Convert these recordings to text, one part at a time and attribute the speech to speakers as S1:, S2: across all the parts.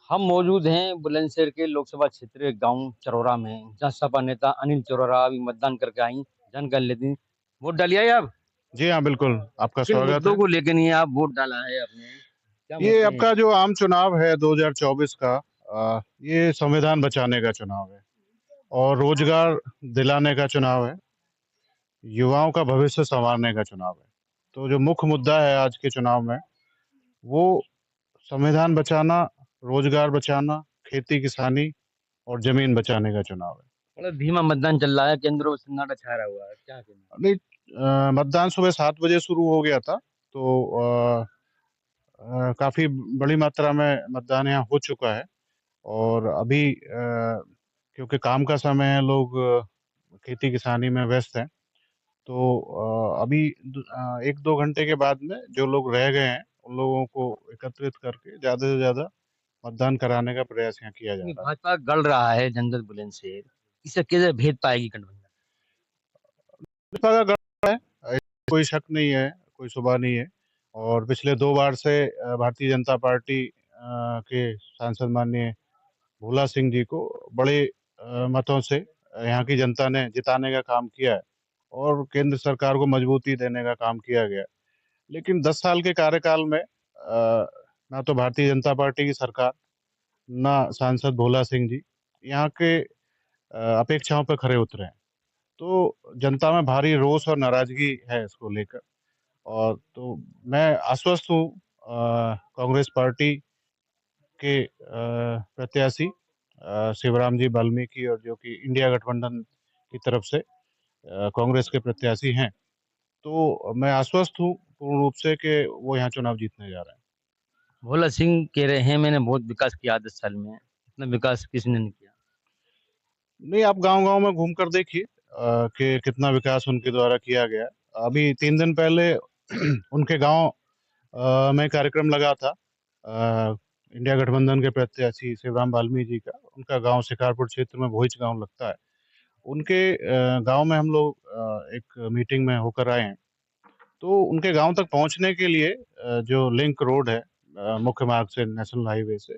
S1: हम मौजूद हैं बुलंदशहर के लोकसभा क्षेत्र गांव चरौरा में, जहां सपा नेता अनिल चरोरा अभी मतदान करके आई। जानकारी लेते हैं। वोट डालिए आप।
S2: जी हाँ, बिल्कुल, आपका
S1: किन
S2: स्वागत
S1: मुद्दों
S2: है।
S1: को लेकर नहीं आप वोट डाला है आपने? क्या
S2: ये
S1: मुद्दे हैं?
S2: आपका जो आम चुनाव है 2024 का, ये संविधान बचाने का चुनाव है और रोजगार दिलाने का चुनाव है, युवाओं का भविष्य संवारने का चुनाव है। तो जो मुख्य मुद्दा है आज के चुनाव में, वो संविधान बचाना, रोजगार बचाना, खेती किसानी और जमीन बचाने का चुनाव है।
S1: बड़ा धीमा मतदान चल रहा है, केंद्रों में सन्नाटा छाया हुआ है, क्या कहना है?
S2: अभी मतदान सुबह 7 बजे शुरू हो गया था, तो काफी बड़ी मात्रा में मतदान यहाँ हो चुका है। और अभी क्योंकि काम का समय है, लोग खेती किसानी में व्यस्त हैं, तो अभी 1-2 घंटे के बाद में जो लोग रह गए हैं उन लोगों को एकत्रित करके ज़्यादा से ज़्यादा मतदान कराने का प्रयास यहाँ किया जा
S1: नहीं,
S2: रहा है।
S1: भाजपा गढ़ रहा है जनता बुलंदशहर। इसे कैसे भेद पाएगी गठबंधन?
S2: भाजपा का गढ़ है, कोई शक नहीं है, कोई शुबा नहीं है। और पिछले 2 बार से भारतीय जनता पार्टी के सांसद माननीय भोला सिंह जी को बड़े मतों से यहाँ की जनता ने जिताने का काम किया है और केंद्र सरकार को मजबूती देने का काम किया गया है। लेकिन 10 साल के कार्यकाल में ना तो भारतीय जनता पार्टी की सरकार, ना सांसद भोला सिंह जी यहाँ के अपेक्षाओं पर खरे उतरे हैं। तो जनता में भारी रोष और नाराजगी है इसको लेकर। और तो मैं आश्वस्त हूँ कांग्रेस पार्टी के प्रत्याशी शिवराम जी वाल्मीकि, और जो कि इंडिया गठबंधन की तरफ से कांग्रेस के प्रत्याशी हैं। तो मैं आश्वस्त हूँ पूर्ण रूप से कि वो यहाँ चुनाव जीतने जा रहे हैं।
S1: भोला सिंह कह रहे हैं मैंने बहुत विकास किया 10 साल में। इतना विकास किसने नहीं किया?
S2: नहीं, आप गांव-गांव में घूम कर देखिए कि कितना विकास उनके द्वारा किया गया है। अभी 3 दिन पहले उनके गांव में कार्यक्रम लगा था, इंडिया गठबंधन के प्रत्याशी शिवराम वाल्मीकि जी का। उनका गांव शिकारपुर क्षेत्र में भोइच गांव लगता है। उनके गांव में हम लोग एक मीटिंग में होकर आए हैं। तो उनके गांव तक पहुंचने के लिए जो लिंक रोड है मुख्य मार्ग से, नेशनल हाईवे से,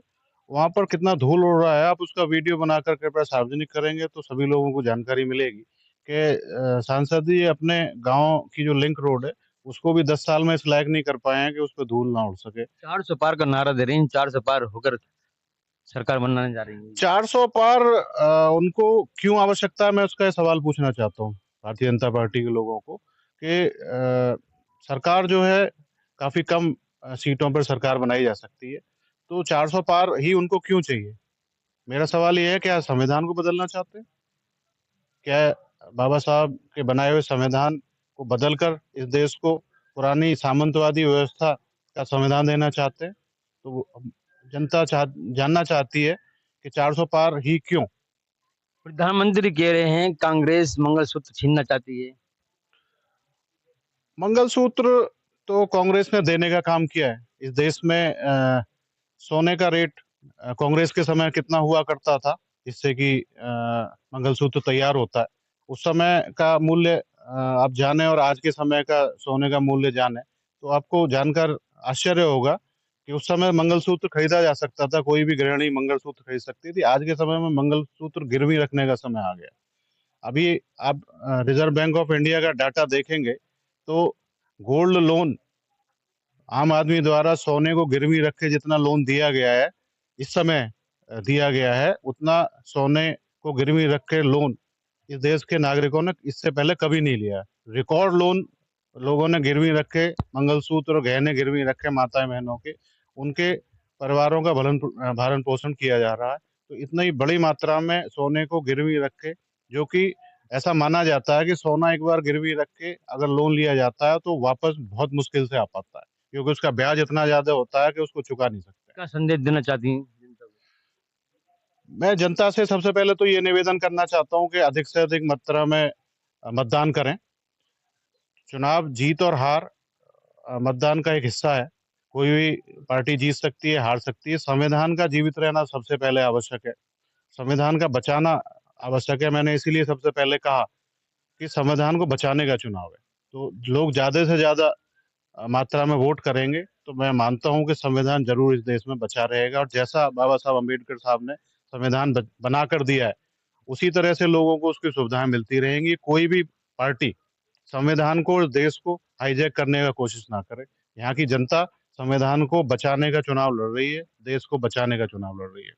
S2: वहां पर कितना धूल उड़ रहा है। आप उसका वीडियो बना कर कृपया सार्वजनिक करेंगे तो सभी लोगों को जानकारी मिलेगी कि सांसद जी अपने गांव की जो लिंक रोड है उसको भी 10 साल में इस लायक नहीं कर पाए हैं कि उस पर धूल ना उड़ सके।
S1: 400 पार का नारा दे रही हैं, 400 पार होकर सरकार बनाने जा रही है।
S2: 400 पार उनको क्यों आवश्यकता है, मैं उसका ये सवाल पूछना चाहता हूँ भारतीय जनता पार्टी के लोगों को कि सरकार जो है काफी कम सीटों पर सरकार बनाई जा सकती है, तो 400 पार ही उनको क्यों चाहिए? मेरा सवाल ये है, क्या संविधान को बदलना चाहते हैं? क्या बाबा साहब के बनाए हुए संविधान को बदलकर इस देश को पुरानी सामंतवादी व्यवस्था का संविधान देना चाहते हैं? तो जनता जानना चाहती है कि 400 पार ही क्यों?
S1: प्रधानमंत्री कह रहे हैं कांग्रेस मंगलसूत्र छीनना चाहती है।
S2: मंगलसूत्र तो कांग्रेस ने देने का काम किया है इस देश में। सोने का रेट कांग्रेस के समय कितना हुआ करता था जिससे कि मंगलसूत्र तैयार होता है, उस समय का मूल्य आप जाने और आज के समय का सोने का मूल्य जाने तो आपको जानकर आश्चर्य होगा कि उस समय मंगलसूत्र खरीदा जा सकता था, कोई भी गृहिणी मंगलसूत्र खरीद सकती थी। आज के समय में मंगलसूत्र गिरवी रखने का समय आ गया। अभी आप रिजर्व बैंक ऑफ इंडिया का डाटा देखेंगे तो गोल्ड लोन आम आदमी द्वारा सोने को गिरवी रख के जितना लोन दिया गया है इस समय दिया गया है, उतना सोने को गिरवी रख के लोन इस देश के नागरिकों ने इससे पहले कभी नहीं लिया। रिकॉर्ड लोन लोगों ने गिरवी रख के, मंगलसूत्र और गहने गिरवी रख के माताएं बहनों के, उनके परिवारों का भरण पोषण किया जा रहा है। तो इतनी ही बड़ी मात्रा में सोने को गिरवी रख के, जो कि ऐसा माना जाता है कि सोना एक बार गिरवी रख के अगर लोन लिया जाता है तो वापस बहुत मुश्किल से आ पाता है, क्योंकि उसका ब्याज इतना ज्यादा होता है कि उसको चुका नहीं सकते।
S1: क्या संदेश देना चाहती हैं जनता को?
S2: मैं जनता से सबसे पहले तो ये निवेदन करना चाहता हूँ कि अधिक से अधिक मात्रा में मतदान करें। चुनाव जीत और हार मतदान का एक हिस्सा है। कोई भी पार्टी जीत सकती है, हार सकती है। संविधान का जीवित रहना सबसे पहले आवश्यक है। संविधान का बचाना आवश्यक है। मैंने इसीलिए सबसे पहले कहा कि संविधान को बचाने का चुनाव है। तो लोग ज्यादा से ज्यादा मात्रा में वोट करेंगे तो मैं मानता हूं कि संविधान जरूर इस देश में बचा रहेगा, और जैसा बाबा साहब अम्बेडकर साहब ने संविधान बना कर दिया है, उसी तरह से लोगों को उसकी सुविधाएं मिलती रहेंगी। कोई भी पार्टी संविधान को और देश को हाईजैक करने का कोशिश ना करे। यहाँ की जनता संविधान को बचाने का चुनाव लड़ रही है, देश को बचाने का चुनाव लड़ रही है।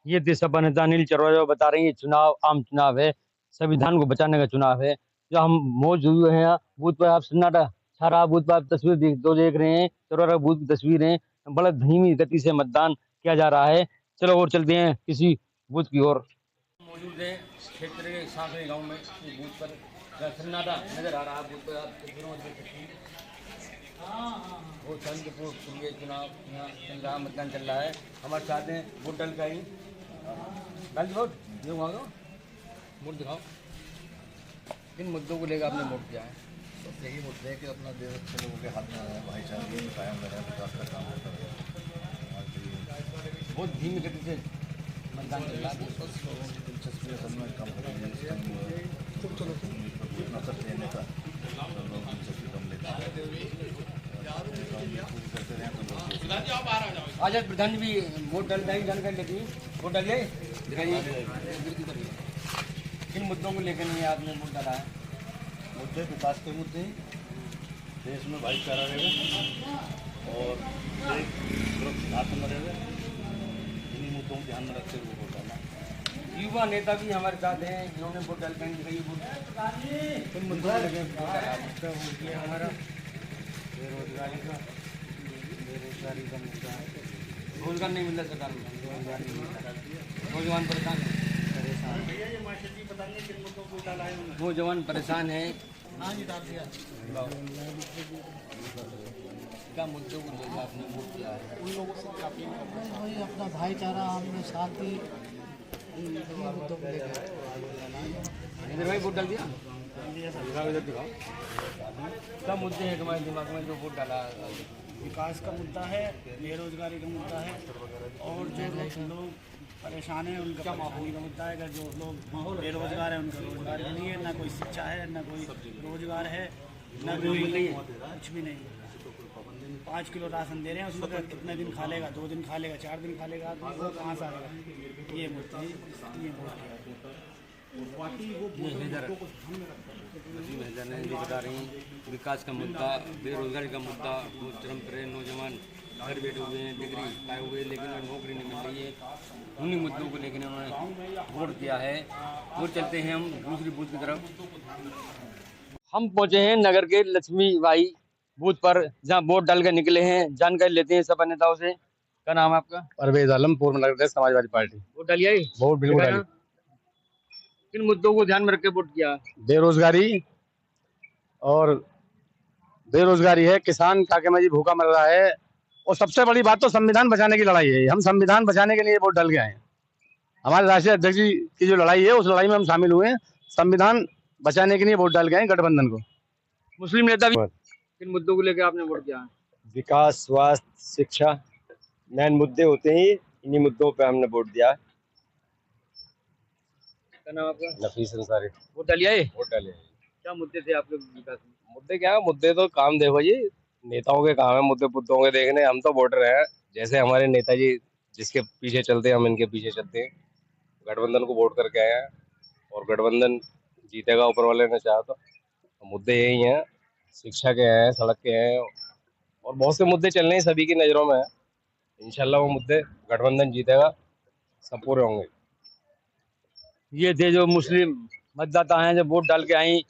S1: ये देश सपा नेता अनिल चरोरा बता रही है, चुनाव आम चुनाव है, संविधान को बचाने का चुनाव है। जो हम मौजूद हुए हैं यहाँ बूथ पर, आप सन्नाटा छा रहा, बूथ पर आप तस्वीर देख रहे हैं, चरोरा बूथ की तस्वीरें। बड़ा धीमी गति से मतदान किया जा रहा है। चलो और चलते हैं किसी बूथ की ओर। मौजूद है क्षेत्र के सांकरे गांव में बूथ पर, सन्नाटा नजर आ रहा है बूथ पर, आप तस्वीरों में देख सकते हैं। वो शांतिपूर्ण चुनाव यहाँ चल रहा, मतदान चल रहा है। हमारे साथ हैं वोट डल का ही डाल दो, वोट दिखाओ। किन मुद्दों को लेकर आपने वोट किया है?
S3: बस यही मुद्दे है कि अपना देश अच्छे लोगों के हाथ में है, भाईचारे कायम रहे, विकास का काम होता रहे।
S1: बहुत धीमी गति से मतदान चल रहा है।
S3: बस लोगों की दिलचस्पी असल में कम हो रही है इस टाइम उतना असर देने का, तो लोग दिलचस्पी कम लेते हैं। करते रहें तो लोग
S1: आज प्रधान जी भी वोट डल जाएंगे, जानकारी लेती वोट डालिए, दिखाइए किन मुद्दों को लेकर नहीं आपने वोट डाला है?
S3: मुद्दे विकास के मुद्दे ही, देश में भाईचारा रहेगा और देश सुरक्षित हाथ में रहेगा, इन्हीं मुद्दों को ध्यान में रखते हुए वोट डालना।
S1: युवा नेता भी हमारे साथ हैं, जिन्होंने वोट डाल कर दिखाइए वोट किन मुद्दों को लेकर वोट डाला? हमारा बेरोजगारी का मुद्दा है, रोजगार नहीं मिल रहा सरकार में, नौजवान परेशान है, नौजवान परेशान है। क्या मुद्दों को लेकर आपने वोट किया है?
S4: उन लोगों से काफ़ी वही अपना भाईचारा, हमने शांति, मुद्दों को लेकर
S1: इधर भाई वोट डाल दिया, इधर दिखाओ क्या मुद्दे हैं तुम्हारे दिमाग में जो वोट डाला?
S4: विकास का मुद्दा है, बेरोजगारी का मुद्दा है, और जो लोग परेशान हैं उनका परेशानी का मुद्दा है। अगर जो लोग बेरोजगार हैं उनका रोजगार भी नहीं है, ना कोई शिक्षा है, ना कोई रोजगार है, ना कोई कुछ भी नहीं। 5 किलो राशन दे रहे हैं, उसमें अगर कितने दिन खा लेगा, 2 दिन खा लेगा, 4 दिन खा लेगा, आदमी वो कहाँ से आएगा? ये मुद्दा है,
S1: ये ने जो बता रही विकास का मुद्दा, बेरोजगारी का मुद्दा, वो चरम पर है। नौजवान घर बैठे हुए हैं, डिग्री पाए हुए हैं, लेकिन उन्हें नौकरी नहीं मिल रही है। उन्हीं मुद्दों को लेकर उन्होंने वोट किया है। और चलते हैं हम दूसरी बूथ की तरफ। हम पहुंचे हैं नगर के लक्ष्मी बाई बूथ पर, जहां वोट डाल कर निकले हैं। जानकारी लेते हैं सपा नेताओं से। क्या नाम है आपका?
S5: परवेज आलम, पूर्व नगर अध्यक्ष समाजवादी पार्टी।
S1: वोट डालिए,
S5: वोट बिल्कुल डाली।
S1: किन मुद्दों को ध्यान में रख के वोट किया?
S5: बेरोजगारी, और बेरोजगारी है, किसान काके जी भूखा मर रहा है, और सबसे बड़ी बात तो संविधान बचाने की लड़ाई है। हम संविधान बचाने के लिए वोट डाल के आए हैं। हमारे राष्ट्रीय अध्यक्ष जी की जो लड़ाई है, उस लड़ाई में हम शामिल हुए हैं। संविधान बचाने के लिए वोट डाल के आए गठबंधन को।
S1: मुस्लिम नेता भी किन मुद्दों को लेकर आपने वोट किया?
S6: विकास, स्वास्थ्य, शिक्षा मेन मुद्दे होते हैं, इन्हीं मुद्दों पे हमने वोट दिया।
S1: क्या नाम आपका?
S6: नफीस अंसारी।
S1: वोट डालिए,
S6: वोट डाले।
S1: क्या मुद्दे थे आपके विकास में?
S6: मुद्दे क्या है? मुद्दे तो काम देखो जी, नेताओं के काम है मुद्दे मुद्दों के देखने। हम तो वोटर हैं, जैसे हमारे नेताजी जिसके पीछे चलते हैं, हम इनके पीछे चलते हैं। गठबंधन को वोट करके आए हैं और गठबंधन जीतेगा, ऊपर वाले ने चाहा तो। मुद्दे यही हैं, शिक्षा के हैं, सड़क के हैं, और बहुत से मुद्दे चल रहे हैं, सभी की नज़रों में है। इंशाल्लाह वो मुद्दे गठबंधन जीतेगा, सब पूरे होंगे।
S1: ये थे जो मुस्लिम मतदाता हैं जो वोट डाल के आई।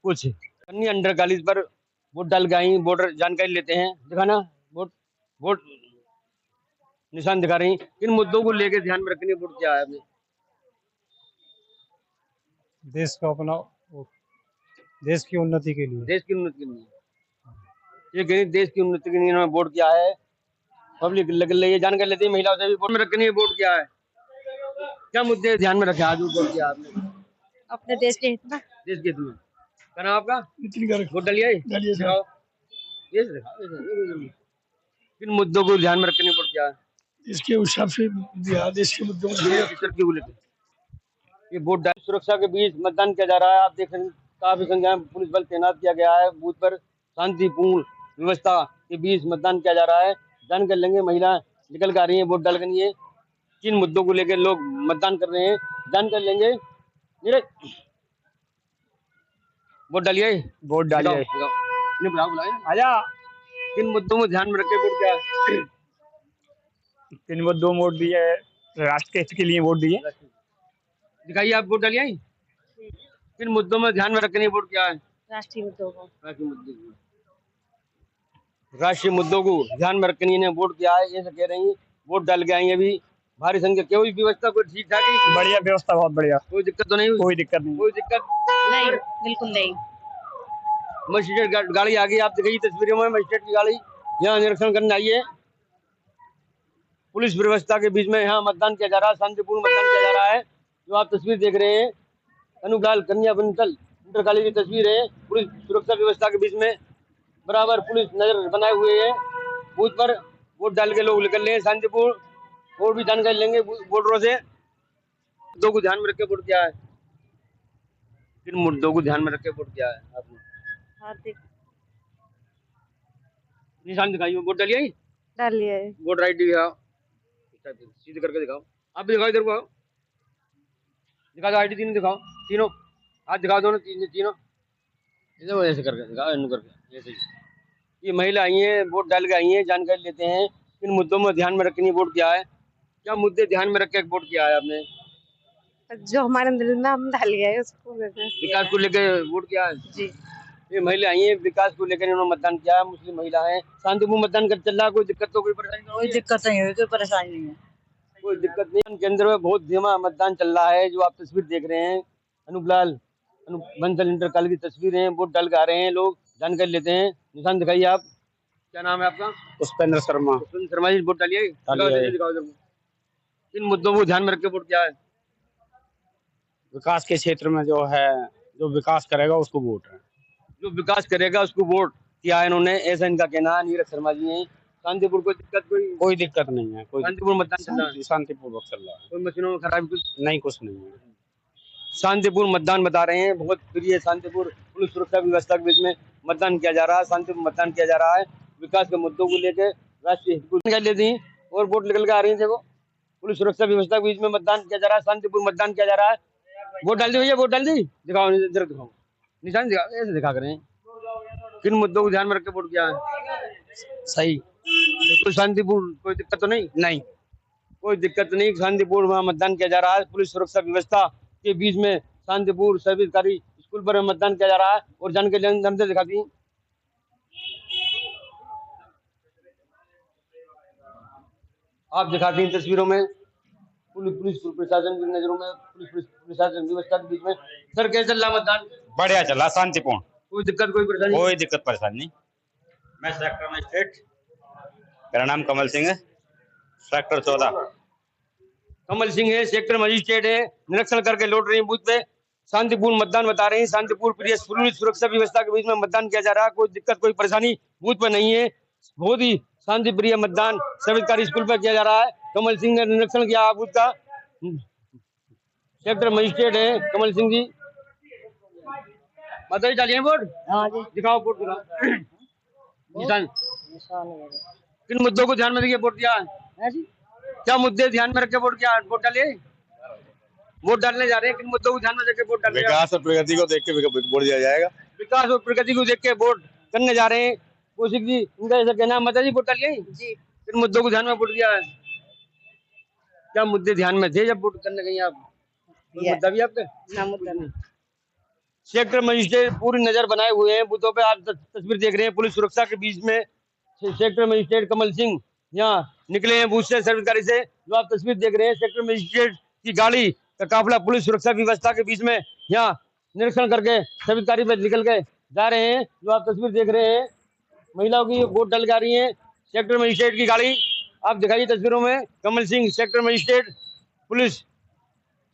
S1: कुछ कन्या अंडर 41 पर वोट डाल के आई। वोटर जानकारी लेते हैं, दिखाना वोट, वोट निशान दिखा रही। किन मुद्दों को लेकर ध्यान में रखने वोट किया है आपने?
S7: देश का अपना, देश की उन्नति के लिए।
S1: देश की उन्नति के लिए, ये कहीं देश की उन्नति के लिए इन्होंने वोट किया है। पब्लिक लग रही है, जानकारी लेते हैं महिलाओं से भी। वोट में रखने वोट किया है, क्या मुद्दे ध्यान में रखे आज वोट किया आपने?
S8: अपने देश के हित में।
S1: देश के हित में। क्या नाम आपका? वोट डालिए, दिखाओ, ये दिखाओ। किन मुद्दों को ध्यान में रखने वोट किया है?
S7: इसके हिसाब से देश के मुद्दों
S1: को ये वोट डाल। सुरक्षा के बीच मतदान किया जा रहा है। आप देख रहे हैं काफी संख्या में पुलिस बल तैनात किया गया है। बूथ पर शांतिपूर्ण व्यवस्था के बीच मतदान किया जा रहा है। जान कर लेंगे, महिला निकल कर आ रही है वोट डाल कर, किन मुद्दों को लेकर लोग मतदान कर रहे हैं, जान कर लेंगे। नीरज, वोट डालिए,
S5: वोट डालिए।
S1: इन्हें बुलाए आजा। किन मुद्दों में ध्यान में रखे वोट क्या है?
S5: तीन मुद्दों वोट दिए, राष्ट्र के हित के लिए वोट दिए।
S1: दिखाइए, आप वोट डालिए। किन मुद्दों में ध्यान में रखने वोट क्या है?
S8: राष्ट्रीय मुद्दों को।
S1: राष्ट्रीय मुद्दों को ध्यान में रखने ने वोट किया है, ये सब कह रही है। वोट डाल के आई है अभी भारी संख्या। कोई व्यवस्था कोई ठीक ठाक है?
S5: बढ़िया व्यवस्था, बहुत बढ़िया,
S1: कोई दिक्कत तो नहीं हुई?
S5: कोई दिक्कत नहीं।
S1: कोई दिक्कत
S8: नहीं, बिल्कुल नहीं।
S1: मजिस्ट्रेट गाड़ी आ गई, आप दिखाइए तस्वीरों में। मजिस्ट्रेट की गाड़ी यहाँ निरीक्षण करने आई है। पुलिस व्यवस्था के बीच में यहाँ मतदान किया जा रहा है, शांतिपूर्ण मतदान किया जा रहा है। जो आप तस्वीर देख रहे हैं, अनुलाल कन्या बंसल इंटर कॉलेज की तस्वीर है। पुलिस सुरक्षा व्यवस्था के बीच में बराबर पुलिस नजर बनाए हुए है। बूथ पर वोट डाल के लोग निकल रहे हैं शांतिपूर्ण। और भी जानकारी लेंगे वोटरों से। मुद्दों को ध्यान में रख के वोट किया है? किन मुद्दों को ध्यान में रख के वोट किया है आपने?
S8: हार्दिक
S1: निशान दिखाइए, वोट डालिए।
S8: डालिए।
S1: वोट राइट दिखाओ, सीधे करके दिखाओ। आप भी दिखाओ, इधर को आओ, दिखा दो आईडी तीनों दिखाओ, तीनों हाथ दिखाओ, दोनों तीनों इधर ऐसे करके दिखाओ, इनको करके ऐसे ही। ये महिला आई है, वोट डाल के आई है। जानकारी लेते हैं किन मुद्दों में ध्यान में रखनी वोट किया है। क्या मुद्दे ध्यान में रख के वोट किया है आपने?
S8: जो हमारे दिल में हम डाल गए उसको
S1: विकास को लेकर वोट किया है
S8: जी।
S1: ये महिला आई है, विकास को लेकर इन्होंने मतदान किया है। मुस्लिम महिला है, शांतिपूर्ण मतदान कर चल रहा है। कोई दिक्कत तो कोई परेशानी?
S4: कोई दिक्कत नहीं हुई, कोई परेशानी नहीं है।
S1: कोई दिक्कत नहीं। केंद्र में बहुत धीमा मतदान चल रहा है। जो आप तस्वीर देख रहे हैं, अनुपलाल बंसल इंटर कॉलेज की तस्वीर है। वोट डाल के आ रहे हैं लोग, जानकारी लेते हैं। निशान दिखाइए आप, क्या नाम है आपका?
S5: पुष्पेंद्र शर्मा।
S1: पुष्पेंद्र शर्मा जी, वोट डालिए। किन मुद्दों को ध्यान में रख के वोट किया है?
S5: विकास के क्षेत्र में जो है, जो विकास करेगा उसको वोट है।
S1: जो विकास करेगा उसको वोट किया है इन्होंने, ऐसा इनका कहना है। नीरज शर्मा जी हैं। शांतिपुर कोई दिक्कत
S5: कोई दिक्कत नहीं है, कोई
S1: शांतिपूर्ण मतदान चल रहा है।
S5: शांतिपूर्वक चल रहा है,
S1: कोई मशीनों में खराबी कुछ
S5: नहीं, कुछ नहीं है।
S1: शांतिपूर्ण मतदान बता रहे हैं। बहुत प्रिय शांतिपूर्ण पुलिस सुरक्षा व्यवस्था के बीच में मतदान किया जा रहा है। शांतिपूर्ण मतदान किया जा रहा है। विकास के मुद्दों को लेकर राष्ट्रीय हित को लेती हैं और वोट निकल के आ रही है। देखो, पुलिस सुरक्षा व्यवस्था के बीच में मतदान किया जा रहा है, शांतिपूर्ण मतदान किया जा रहा है। वोट डाल दी भैया, वोट डाल दी। दिखाओ, इधर दिखाओ, निशान दिखाओ, ऐसे दिखा कर। किन मुद्दों को ध्यान में रख के वोट किया है?
S5: सही,
S1: कोई शांतिपूर्ण, कोई दिक्कत तो नहीं?
S5: नहीं,
S1: कोई दिक्कत नहीं। शांतिपूर्ण वहाँ मतदान किया जा रहा है। पुलिस सुरक्षा व्यवस्था के बीच में शांतिपूर्ण सभी सरकारी स्कूल पर मतदान किया जा रहा है। और जानकारी अंदर दिखाती हैं। आप दिखाती हैं तस्वीरों में पुलिस प्रशासन की नजरों में, पुलिस प्रशासन व्यवस्था के बीच में। सर, कैसे चल रहा मतदान?
S9: बढ़िया चल रहा, शांतिपूर्ण,
S1: कोई दिक्कत कोई परेशानी?
S9: कोई दिक्कत परेशानी नहीं। मैं सेक्टर मजिस्ट्रेट, मेरा नाम कमल सिंह है, सेक्टर 14।
S1: कमल सिंह है, सेक्टर मजिस्ट्रेट है। निरीक्षण करके लौट रही है बूथ पे। शांतिपूर्ण मतदान बता रहे हैं। शांतिपूर्ण प्रिय पुलिस सुरक्षा व्यवस्था के बीच में मतदान किया जा रहा है। कोई दिक्कत कोई परेशानी बूथ पर नहीं है। बहुत ही शांति प्रिय मतदान सरकारी स्कूल पर किया जा रहा है। कमल सिंह ने निरीक्षण किया बूथ का। सेक्टर मजिस्ट्रेट है कमल सिंह जी। माता जी, डालिए वोट।
S4: हाँ जी,
S1: दिखाओ, वोट दिखाओ। निशान किन मुद्दों को ध्यान में रखिए वोट दिया है जी? क्या मुद्दे ध्यान में रख के वोट किया? वोट डालिए। वोट डालने जा रहे हैं, किन मुद्दों को ध्यान में रख के वोट डालिए?
S3: विकास और प्रगति को देख के वोट दिया जाएगा।
S1: विकास और प्रगति को देख के वोट करने जा रहे हैं। कौशिक जी, उनका ऐसा कहना है। माता जी, वोट डालिए जी। किन मुद्दों को ध्यान में वोट दिया है? क्या मुद्दे ध्यान में थे जब वोट करने गई आप? कोई मुद्दा भी आपके?
S8: ना मुद्दा नहीं।
S1: सेक्टर मजिस्ट्रेट पूरी नजर बनाए हुए हैं बूथों पे। आप तस्वीर देख रहे हैं पुलिस सुरक्षा के बीच में। सेक्टर मजिस्ट्रेट कमल सिंह यहाँ निकले हैं बूथ से, सर्वकारी से। जो आप तस्वीर देख रहे हैं, सेक्टर मजिस्ट्रेट की गाड़ी का काफिला पुलिस सुरक्षा व्यवस्था के बीच में यहाँ निरीक्षण करके सर्वकारी पे निकल के जा रहे हैं। जो आप तस्वीर देख रहे हैं, महिलाओं की वोट डल जा रही है। सेक्टर मजिस्ट्रेट की गाड़ी आप दिखाइए तस्वीरों में। Kamal Singh, sector magistrate, police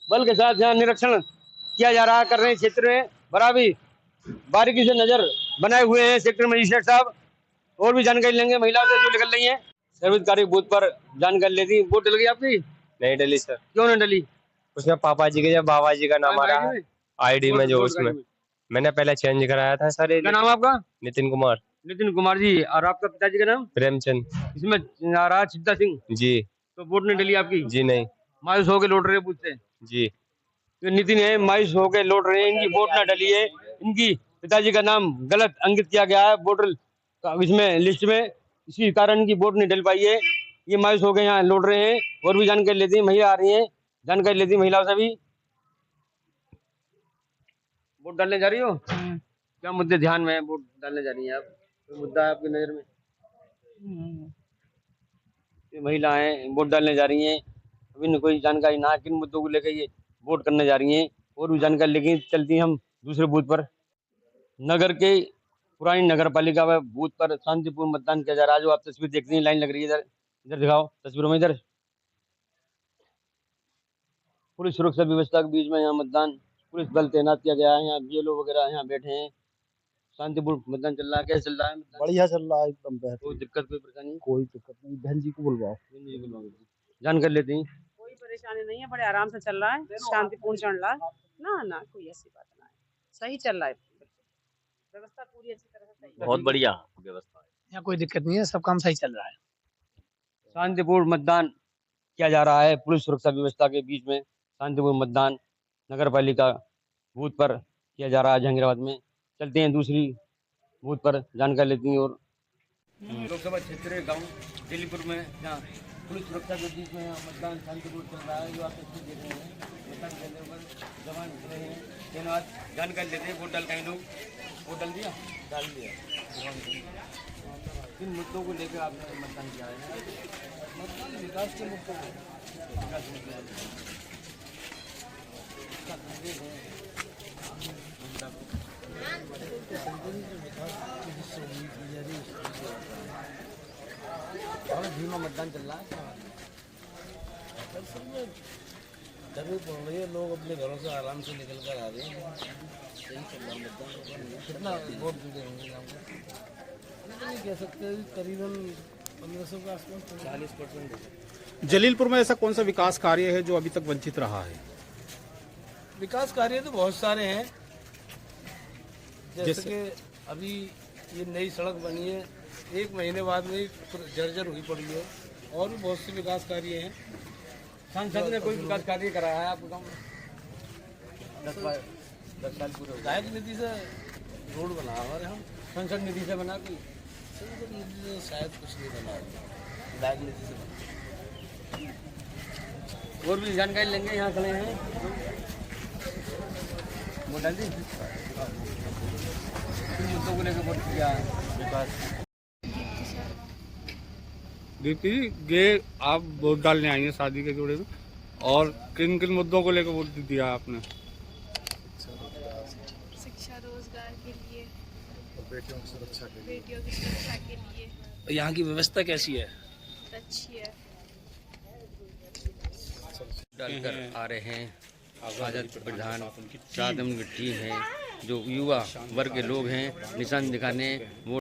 S1: बल के साथ यहाँ निरीक्षण किया जा रहा कर रहे हैं। क्षेत्र में बराबरी बारीकी से नजर बनाए हुए हैं सेक्टर मजिस्ट्रेट साहब। और भी जानकारी लेंगे महिलाओं से जो निकल रही है। सर्विसकारी बूथ पर जानकारी लेती। वोट डल गई आपकी?
S6: नहीं डली सर।
S1: क्यों नहीं डली?
S6: उसमें पापा जी के या बाबा जी का नाम आ रहा है आईडी में, जो उसमें मैंने पहले चेंज कराया था सर।
S1: क्या नाम आपका?
S6: नितिन कुमार।
S1: नितिन कुमार जी, और आपका पिताजी का नाम?
S6: प्रेमचंद
S1: इसमें नाराज सिद्धा सिंह,
S6: जी।
S1: तो वोट नहीं डली आपकी?
S6: जी नहीं।
S1: मायूस होकर लौट रहे बूथ से?
S6: जी।
S1: तो नितिन है मायूस होकर लौट रहे हैं, इनकी वोट ना डली है, इनकी पिताजी का नाम गलत अंकित किया गया है वोटर इसमें लिस्ट में, इसी कारण की वोट नहीं डल पाई है, ये मायूस होकर यहाँ लौट रहे हैं। और भी जानकारी लेती है, महिला आ रही है, जानकारी लेती महिलाओं से भी। वोट डालने जा रही हो? क्या मुद्दे ध्यान में है वोट डालने जा रही हैं आप? कोई मुद्दा है आपकी नजर में? ये महिलाएं वोट डालने जा रही हैं, अभी न कोई जानकारी ना किन मुद्दों को लेकर ये वोट करने जा रही हैं, और भी जानकारी लेके चलती हैं हम दूसरे बूथ पर। नगर के पुरानी नगर पालिका व बूथ पर शांतिपूर्ण मतदान किया जा रहा है। जो आप तस्वीर देख रही हैं, लाइन लग रही है, इधर इधर दिखाओ तस्वीरों में, इधर पुलिस सुरक्षा व्यवस्था के बीच में यहाँ मतदान, पुलिस बल तैनात किया गया है, यहाँ बीएलओ वगैरह यहाँ बैठे हैं, शांतिपूर्ण मतदान चल रहा है। कैसे चल रहा है मतदान?
S5: बढ़िया चल रहा है, एकदम बेहतर,
S1: कोई दिक्कत कोई परेशानी?
S5: कोई दिक्कत नहीं। बहन जी को बुलवाओ।
S1: जानकारी लेते हैं।
S8: कोई परेशानी नहीं है, बड़े आराम से चल रहा है, शांतिपूर्ण चल रहा है ना, ना कोई ऐसी बात ना है, सही चल रहा है, व्यवस्था पूरी अच्छी तरह से सही है।
S9: बहुत बढ़िया व्यवस्था है,
S4: यहाँ कोई दिक्कत नहीं है, सब काम सही चल रहा है।
S1: शांतिपूर्ण मतदान किया जा रहा है, पुलिस सुरक्षा व्यवस्था के बीच में शांतिपूर्ण मतदान नगर पालिका बूथ पर किया जा रहा है जहांगीराबाद में। चलते हैं दूसरी बूथ पर, जानकारी लेती हैं। और लोकसभा क्षेत्र गांव दिल्लीपुर में जहाँ पुलिस सुरक्षा के बीच में मतदान शांतिपूर्ण चल रहा है, जो आप तस्वीर देख रहे हैं, मतदान केंद्र पर जवान खड़े हैं, तैनात, जानकारी लेते हैं। वोट डाल कहीं लोग वोट डाल दिया? डाल दिया। किन मुद्दों को लेकर आपने मतदान किया है? मतदान विकास के मुद्दों को, विकास के मुद्दों और धीमा मतदान चल रहा है।
S3: गर्मी पड़ रही है, लोग अपने घरों से आराम से निकल कर आ रहे हैं, सही चल रहा है मतदान। कितना वोट जुटे होंगे आपको? नहीं कह सकते, करीबन 1500 के आसपास, 40%।
S10: जलीलपुर में ऐसा कौन सा विकास कार्य है जो अभी तक वंचित रहा है?
S3: विकास कार्य तो बहुत सारे हैं, जैसे कि अभी ये नई सड़क बनी है, 1 महीने बाद में जर्जर हुई पड़ी है, और भी बहुत से विकास कार्य हैं।
S1: सांसद ने कोई विकास कार्य कराया है आपको गाँव में? 10 साल पूरे हो गए।
S3: विधायक निधि से रोड बना हमारे हम,
S1: संसद निधि से बना कोई?
S3: संसद निधि से शायद कुछ नहीं बना, विधायक निधि से बना।
S1: और भी जानकारी लेंगे, यहाँ खड़े हैं, वोट डाल दी? किन मुद्दों को लेकर वोट किया? विकास।
S10: दीप्ति जी, ये आप वोट डालने आई हैं शादी के जोड़े में, और किन किन मुद्दों को लेकर वोट दिया आपने?
S11: शिक्षा, रोजगार के लिए, बेटियों की सुरक्षा के लिए।
S3: यहाँ की व्यवस्था कैसी है?
S11: अच्छी है।
S1: डालकर आ रहे हैं आजाद प्रधान सादम गट्टी हैं, जो युवा वर्ग के लोग हैं, निशान दिखाने वोट